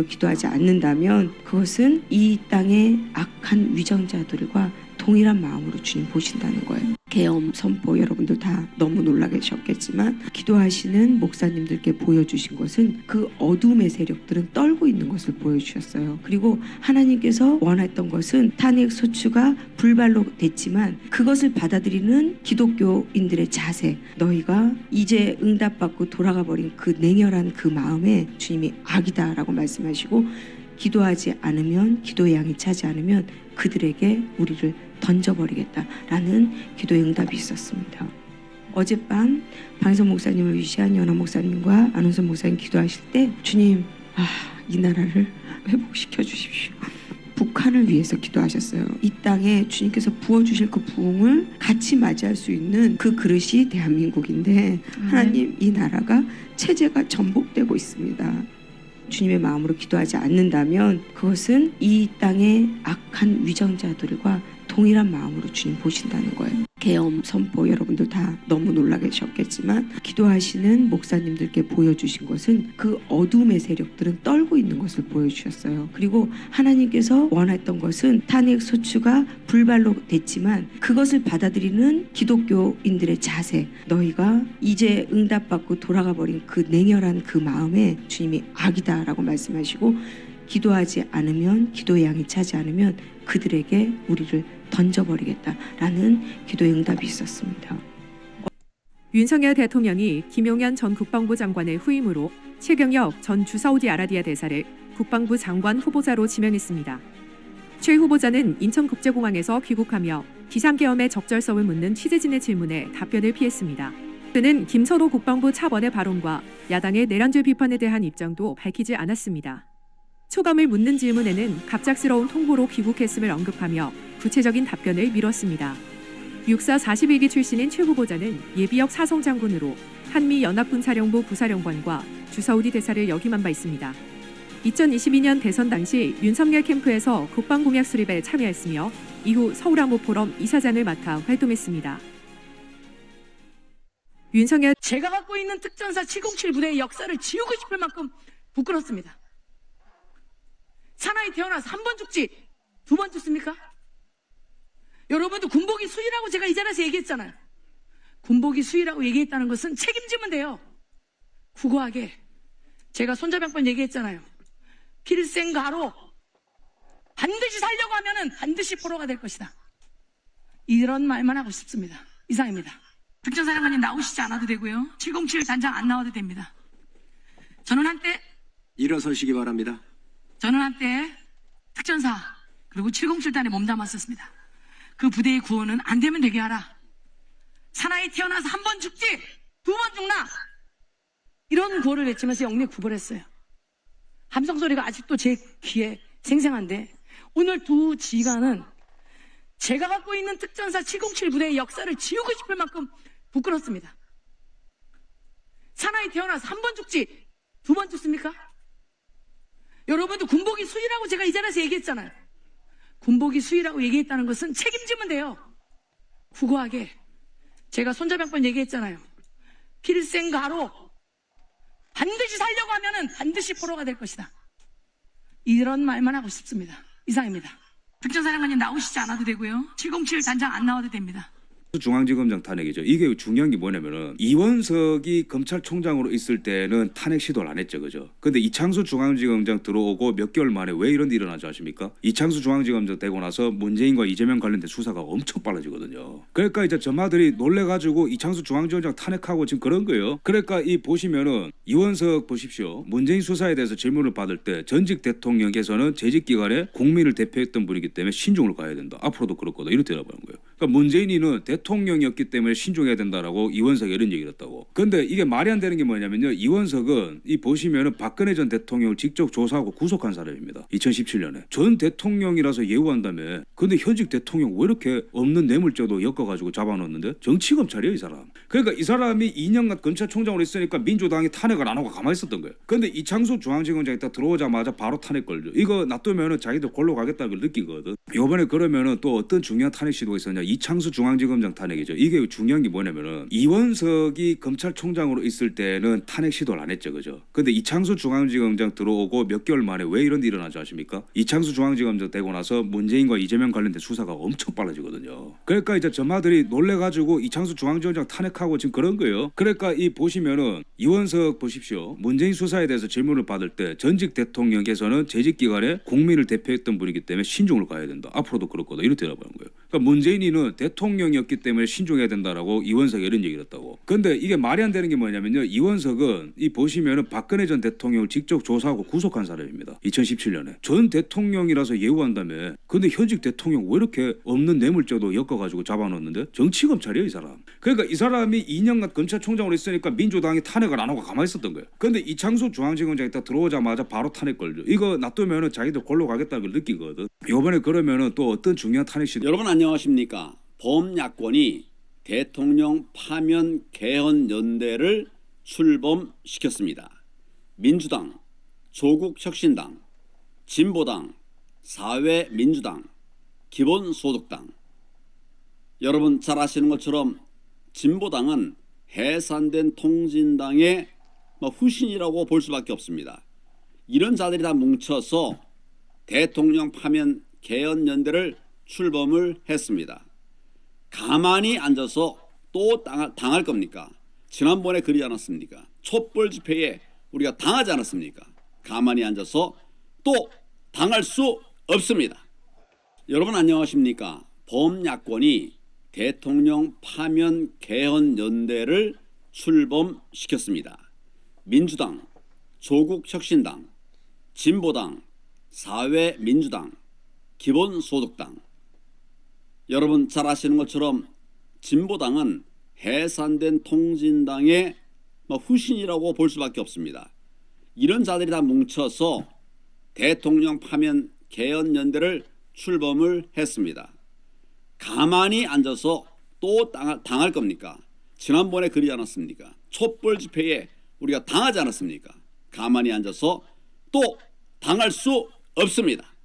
기도하지 않는다면 그것은 이 땅의 악한 위정자들과 동일한 마음으로 주님 보신다는 거예요. 계엄 선포 여러분들 다 너무 놀라 계셨겠지만 기도하시는 목사님들께 보여주신 것은 그 어둠의 세력들은 떨고 있는 것을 보여주셨어요. 그리고 하나님께서 원했던 것은 탄핵 소추가 불발로 됐지만 그것을 받아들이는 기독교인들의 자세, 너희가 이제 응답받고 돌아가 버린 그 냉혈한 그 마음에 주님이 악이다라고 말씀하시고 기도하지 않으면, 기도의 양이 차지 않으면 그들에게 우리를 던져버리겠다라는 기도의 응답이 있었습니다. 어젯밤 방성 목사님을 위시한 연화 목사님과 안원선 목사님 기도하실 때 주님, 이 나라를 회복시켜 주십시오. 북한을 위해서 기도하셨어요. 이 땅에 주님께서 부어주실 그 부흥을 같이 맞이할 수 있는 그 그릇이 대한민국인데 하나님, 이 나라가 체제가 전복되고 있습니다. 주님의 마음으로 기도하지 않는다면 그것은 이 땅의 악한 위정자들과 동일한 마음으로 주님 보신다는 거예요. 계엄 선포 여러분들 다 너무 놀라 계셨겠지만 기도하시는 목사님들께 보여주신 것은 그 어둠의 세력들은 떨고 있는 것을 보여주셨어요. 그리고 하나님께서 원했던 것은 탄핵 소추가 불발로 됐지만 그것을 받아들이는 기독교인들의 자세, 너희가 이제 응답받고 돌아가 버린 그 냉혈한 그 마음에 주님이 악이다라고 말씀하시고 기도하지 않으면, 기도의 양이 차지 않으면 그들에게 우리를 던져버리겠다라는 기도의 응답이 있었습니다. 윤석열 대통령이 김용현 전 국방부 장관의 후임으로 최경혁 전 주사우디아라비아 대사를 국방부 장관 후보자로 지명했습니다. 최 후보자는 인천국제공항에서 귀국하며 비상계엄의 적절성을 묻는 취재진의 질문에 답변을 피했습니다. 그는 김선호 국방부 차관의 발언과 야당의 내란죄 비판에 대한 입장도 밝히지 않았습니다. 초감을 묻는 질문에는 갑작스러운 통보로 귀국했음을 언급하며 구체적인 답변을 미뤘습니다. 육사 41기 출신인 최 후보자는 예비역 사성장군으로 한미연합군사령부 부사령관과 주사우디 대사를 역임한 바 있습니다. 2022년 대선 당시 윤석열 캠프에서 국방공약 수립에 참여했으며 이후 서울항모포럼 이사장을 맡아 활동했습니다. 윤석열 제가 갖고 있는 특전사 707 부대의 역사를 지우고 싶을 만큼 부끄럽습니다. 사나이 태어나서 한 번 죽지 두 번 죽습니까? 여러분도 군복이 수위라고 제가 이 자리에서 얘기했잖아요. 군복이 수위라고 얘기했다는 것은 책임지면 돼요. 구구하게 제가 손잡이 한 번 얘기했잖아요. 필생가로 반드시 살려고 하면은 반드시 포로가 될 것이다. 이런 말만 하고 싶습니다. 이상입니다. 특전사령관님 나오시지 않아도 되고요. 707 단장 안 나와도 됩니다. 저는 한때 일어서시기 바랍니다. 저는 한때 특전사 그리고 707단에 몸담았었습니다. 그 부대의 구호는 안 되면 되게 하라. 사나이 태어나서 한 번 죽지 두 번 죽나. 이런 구호를 외치면서 영내 구걸했어요. 함성 소리가 아직도 제 귀에 생생한데 오늘 두 지휘관은 제가 갖고 있는 특전사 707 부대의 역사를 지우고 싶을 만큼 부끄럽습니다. 사나이 태어나서 한 번 죽지 두 번 죽습니까? 여러분도 군복이 수위라고 제가 이 자리에서 얘기했잖아요. 군복이 수위라고 얘기했다는 것은 책임지면 돼요. 구구하게 제가 손잡이 한 번 얘기했잖아요. 필생가로 반드시 살려고 하면은 반드시 포로가 될 것이다. 이런 말만 하고 싶습니다. 이상입니다. 특전사령관님 나오시지 않아도 되고요. 707 단장 안 나와도 됩니다. 중앙지검장 탄핵이죠. 이게 중요한 게 뭐냐면은 이원석이 검찰총장으로 있을 때는 탄핵 시도를 안 했죠, 그죠? 근데 이창수 중앙지검장 들어오고 몇 개월 만에 왜 이런 일이 일어나지 아십니까? 이창수 중앙지검장 되고 나서 문재인과 이재명 관련된 수사가 엄청 빨라지거든요. 그러니까 이제 저마들이 놀래가지고 이창수 중앙지검장 탄핵하고 지금 그런 거예요. 그러니까 이 보시면은 이원석 보십시오. 문재인 수사에 대해서 질문을 받을 때 전직 대통령께서는 재직 기간에 국민을 대표했던 분이기 때문에 신중을 가야 된다. 앞으로도 그럴 거다. 이렇게 대답하는 거예요. 그러니까 문재인이는 대통령이었기 때문에 신중해야 된다라고 이원석이 이런 얘기를 했다고. 근데 이게 말이 안 되는 게 뭐냐면요. 이원석은 이 보시면은 박근혜 전 대통령을 직접 조사하고 구속한 사람입니다. 2017년에. 전 대통령이라서 예우한다며. 근데 현직 대통령 왜 이렇게 없는 뇌물죄도 엮어가지고 잡아놓는데? 정치검찰이에요, 이 사람. 그러니까 이 사람이 2년간 검찰총장으로 있으니까 민주당이 탄핵을 안 하고 가만히 있었던 거예요. 근데 이창수 중앙지검장이 딱 들어오자마자 바로 탄핵 걸죠. 이거 놔두면은 자기들 골로 가겠다는 걸 느끼거든. 이번에 그러면은 또 어떤 중요한 탄핵 시도가 있었냐. 이창수 중앙지검장 탄핵이죠. 이게 중요한 게 뭐냐면은 이원석이 검찰총장으로 있을 때는 탄핵 시도를 안 했죠, 그죠? 근데 이창수 중앙지검장 들어오고 몇 개월 만에 왜 이런 일이 일어나지 아십니까? 이창수 중앙지검장 되고 나서 문재인과 이재명 관련된 수사가 엄청 빨라지거든요. 그러니까 이제 전마들이 놀래가지고 이창수 중앙지검장 탄핵하고 지금 그런 거예요. 그러니까 이 보시면은 이원석 보십시오. 문재인 수사에 대해서 질문을 받을 때 전직 대통령께서는 재직 기간에 국민을 대표했던 분이기 때문에 신중을 가야 된다. 앞으로도 그럴 거다. 이렇게 대답하는 거예요. 그러니까 문재인이는 대통령이었기 때문에 신중해야 된다라고 이원석이 이런 얘기를 했다고. 근데 이게 말이 안 되는 게 뭐냐면요. 이원석은 이 보시면은 박근혜 전 대통령을 직접 조사하고 구속한 사람입니다. 2017년에. 전 대통령이라서 예우한다며. 근데 현직 대통령 왜 이렇게 없는 뇌물죄도 엮어가지고 잡아놓는데? 정치검찰이에요, 이 사람. 그러니까 이 사람이 2년간 검찰총장으로 있으니까 민주당이 탄핵을 안 하고 가만히 있었던 거예요. 근데 이창수 중앙지검장이 딱 들어오자마자 바로 탄핵 걸죠. 이거 놔두면은 자기들 골로 가겠다는 걸 느끼거든. 이번에 그러면은 또 어떤 중요한 탄핵 시도. 여러분 안녕하십니까? 범야권이 대통령 파면 개헌 연대를 출범시켰습니다. 민주당, 조국혁신당, 진보당, 사회민주당, 기본소득당. 여러분 잘 아시는 것처럼 진보당은 해산된 통진당의 후신이라고 볼 수밖에 없습니다. 이런 자들이 다 뭉쳐서 대통령 파면 개헌 연대를 출범을 했습니다. 가만히 앉아서 또 당할 겁니까? 지난번에 그러지 않았습니까? 촛불 집회에 우리가 당하지 않았습니까? 가만히 앉아서 또 당할 수 없습니다. 여러분 안녕하십니까? 범야권이 대통령 파면 개헌 연대를 출범시켰습니다. 민주당, 조국혁신당, 진보당, 사회민주당, 기본소득당. 여러분 잘 아시는 것처럼 진보당은 해산된 통진당의 후신이라고 볼 수밖에 없습니다. 이런 자들이 다 뭉쳐서 대통령 파면 개헌 연대를 출범을 했습니다. 가만히 앉아서 또 당할 겁니까? 지난번에 그러지 않았습니까? 촛불 집회에 우리가 당하지 않았습니까? 가만히 앉아서 또 당할 수 없습니다.